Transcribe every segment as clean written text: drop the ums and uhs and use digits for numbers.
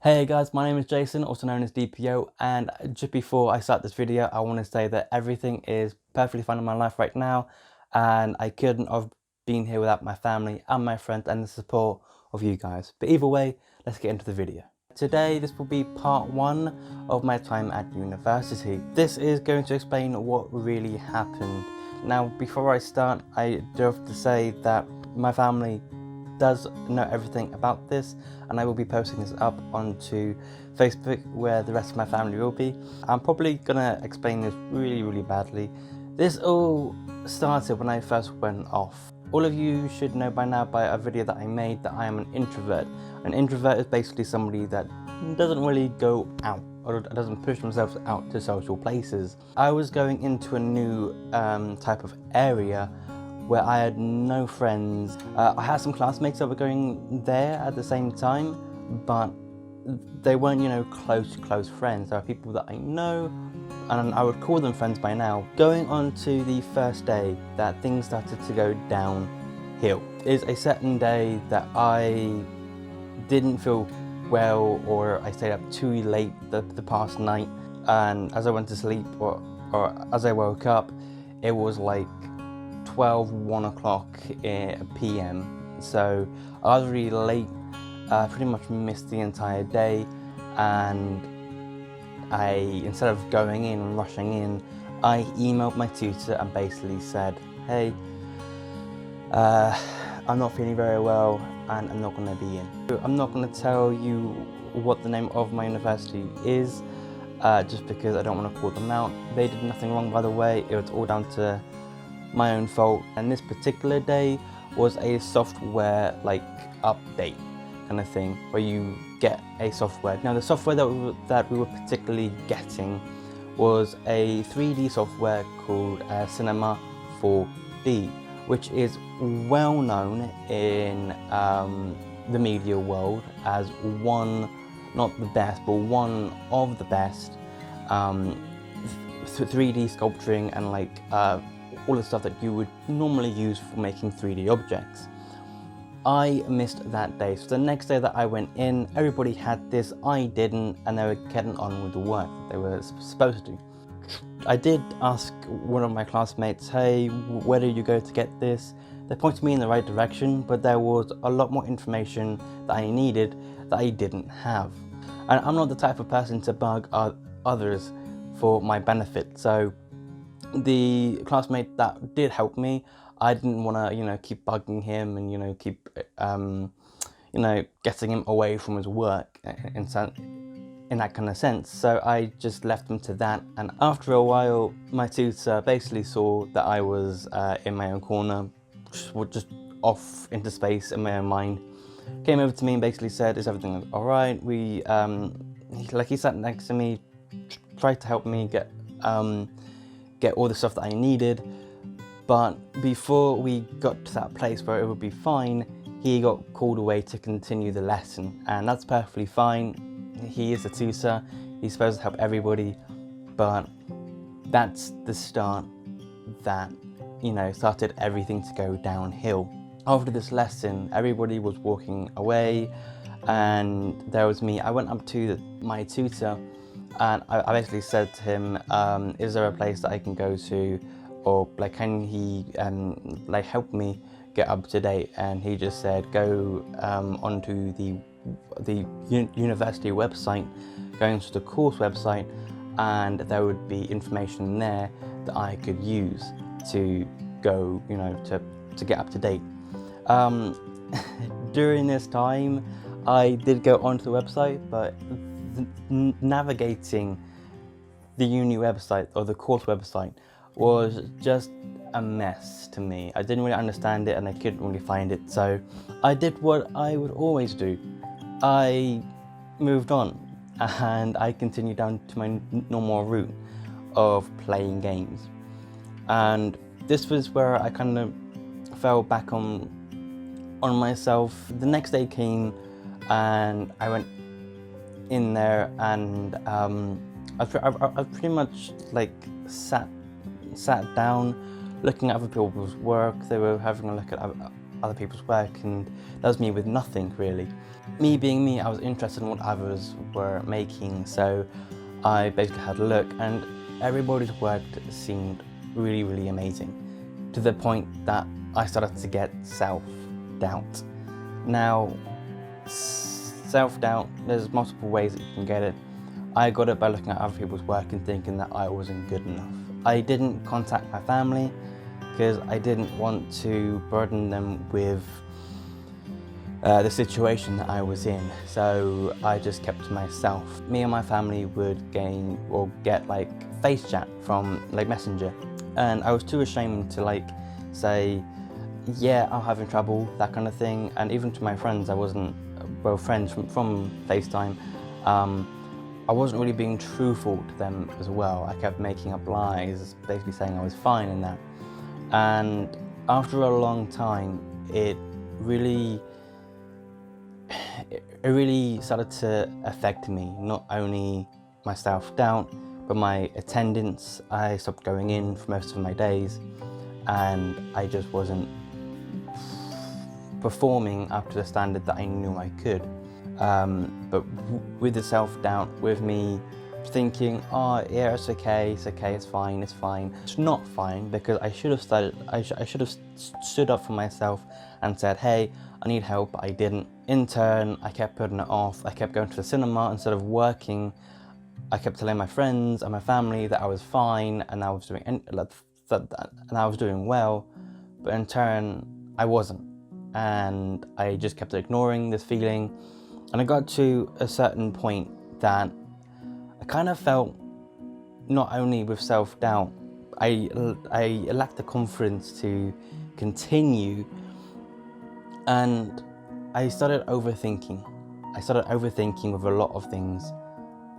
Hey guys, my name is Jason, also known as DPO, and just before I start this video, I want to say that everything is perfectly fine in my life right now, and I couldn't have been here without my family and my friends and the support of you guys. But either way, let's get into the video. Today, this will be part 1 of my time at university. This is going to explain what really happened. Now, before I start, I do have to say that my family does know everything about this, and I will be posting this up onto Facebook where the rest of my family will be. I'm probably gonna explain this really badly. This all started when I first went off. All of you should know by now, by a video that I made, that I am an introvert. An introvert is basically somebody that doesn't really go out or doesn't push themselves out to social places. I was going into a new type of area where I had no friends. I had some classmates that were going there at the same time, but they weren't, close friends. There are people that I know, and I would call them friends by now. Going on to the first day that things started to go downhill is a certain day that I didn't feel well, or I stayed up too late the past night, and as I went to sleep or as I woke up, it was like 1 o'clock PM, so I was really late, pretty much missed the entire day, and instead of going in and rushing in, I emailed my tutor and basically said, hey, I'm not feeling very well and I'm not going to be in. I'm not going to tell you what the name of my university is, just because I don't want to call them out. They did nothing wrong, by the way. It was all down to my own fault, and this particular day was a software update kind of thing, where you get a software. Now the software that we were particularly getting was a 3D software called Cinema 4D, which is well known in the media world as one, not the best, but one of the best 3D sculpturing and all the stuff that you would normally use for making 3D objects. I missed that day, so the next day that I went in, everybody had this, I didn't, and they were getting on with the work that they were supposed to. I did ask one of my classmates, hey, where did you go to get this? They pointed me in the right direction, but there was a lot more information that I needed that I didn't have. And I'm not the type of person to bug others for my benefit, so the classmate that did help me, I didn't want to, keep bugging him and, keep, getting him away from his work in that kind of sense. So I just left him to that. And after a while, my tutor basically saw that I was in my own corner, just off into space in my own mind, came over to me and basically said, is everything all right? He sat next to me, tried to help me get all the stuff that I needed, but before we got to that place where it would be fine, he got called away to continue the lesson, and that's perfectly fine. He is a tutor, he's supposed to help everybody, but that's the start that, started everything to go downhill. After this lesson, everybody was walking away, and there was me. I went up to my tutor, and I basically said to him, is there a place that I can go to, or can he help me get up to date? And he just said, go onto the university website, go into the course website, and there would be information there that I could use to go, to get up to date. During this time, I did go onto the website, but navigating the uni website or the course website was just a mess to me. I didn't really understand it and I couldn't really find it, so I did what I would always do. I moved on and I continued down to my normal route of playing games, and this was where I kind of fell back on myself. The next day came and I went in there, and I pretty much sat down looking at other people's work. They were having a look at other people's work, and that was me with nothing really. Me being me, I was interested in what others were making, so I basically had a look, and everybody's work seemed really, really amazing, to the point that I started to get self-doubt. Now, self-doubt, there's multiple ways that you can get it. I got it by looking at other people's work and thinking that I wasn't good enough. I didn't contact my family because I didn't want to burden them with the situation that I was in, so I just kept to myself. Me and my family would get like face chat from like Messenger, and I was too ashamed to like say, yeah, I'm having trouble, that kind of thing. And even to my friends, I wasn't, well, friends from FaceTime, I wasn't really being truthful to them as well. I kept making up lies, basically saying I was fine in that. And after a long time, it really started to affect me, not only my self-doubt, but my attendance. I stopped going in for most of my days, and I just wasn't performing up to the standard that I knew I could. But with the self-doubt, with me thinking, oh yeah, it's okay, it's fine. It's not fine, because I should have stood up for myself and said, hey, I need help, but I didn't. In turn, I kept putting it off. I kept going to the cinema instead of working. I kept telling my friends and my family that I was fine and I was doing well, but in turn, I wasn't. And I just kept ignoring this feeling. And I got to a certain point that I kind of felt, not only with self-doubt, I lacked the confidence to continue, and I started overthinking. With a lot of things.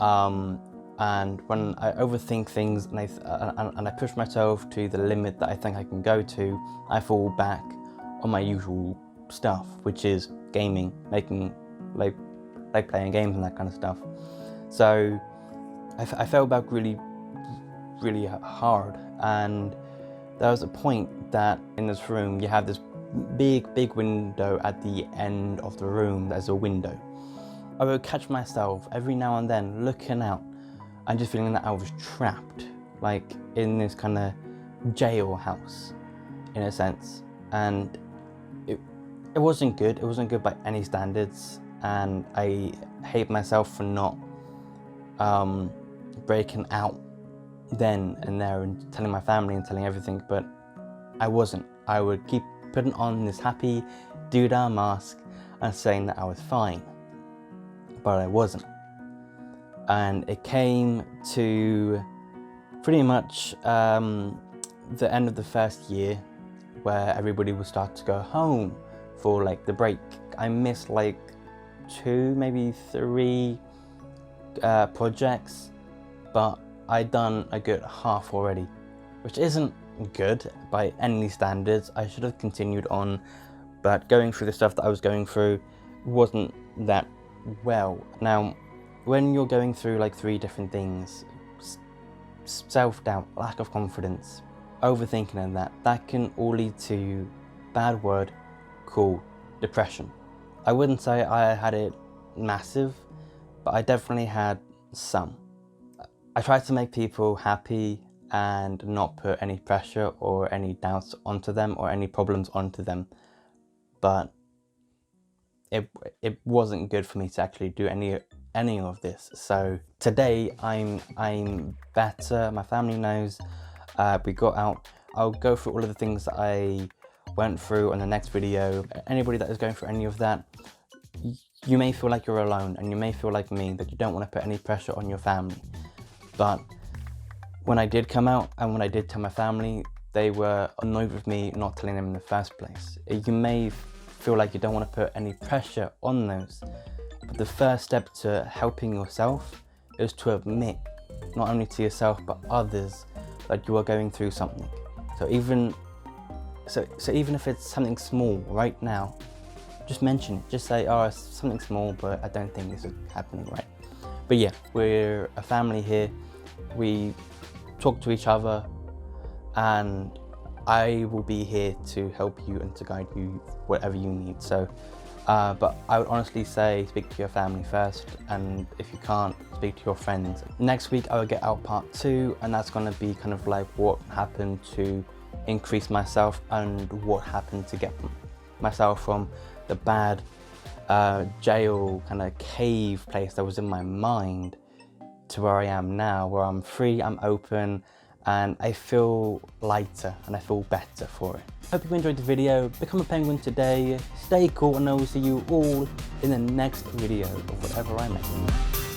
And when I overthink things and I push myself to the limit that I think I can go to, I fall back on my usual stuff, which is gaming, making like playing games and that kind of stuff. So I fell back really, really hard, and there was a point that in this room you have this big window at the end of the room. There's a window. I would catch myself every now and then looking out and just feeling that I was trapped, like in this kind of jailhouse, in a sense. And it wasn't good. It wasn't good by any standards, and I hate myself for not breaking out then and there and telling my family and telling everything, but I wasn't. I would keep putting on this happy doodah mask and saying that I was fine, but I wasn't. And it came to pretty much the end of the first year, where everybody would start to go home for like the break. I missed like 2, maybe 3 projects, but I'd done a good half already, which isn't good by any standards. I should have continued on, but going through the stuff that I was going through wasn't that well. Now, when you're going through like 3 different things, self-doubt, lack of confidence, overthinking, and that can all lead to bad word called depression. I wouldn't say I had it massive, but I definitely had some. I tried to make people happy and not put any pressure or any doubts onto them or any problems onto them, but it wasn't good for me to actually do any of this. So today I'm better. My family knows. We got out. I'll go through all of the things that I went through on the next video. Anybody that is going through any of that, you may feel like you're alone, and you may feel like me, that you don't want to put any pressure on your family. But when I did come out and when I did tell my family, they were annoyed with me not telling them in the first place. You may feel like you don't want to put any pressure on those, but the first step to helping yourself is to admit, not only to yourself but others, that you are going through something. So even if it's something small right now, just mention it. Just say, oh, it's something small, but I don't think this is happening right. But yeah, we're a family here. We talk to each other, and I will be here to help you and to guide you whatever you need. So, but I would honestly say speak to your family first, and if you can't, speak to your friends. Next week I will get out part 2, and that's going to be kind of like what happened to increase myself and what happened to get myself from the bad jail kind of cave place that was in my mind to where I am now, where I'm free, I'm open, and I feel lighter and I feel better for it. Hope you enjoyed the video. Become a penguin today, stay cool, and I will see you all in the next video of whatever I make.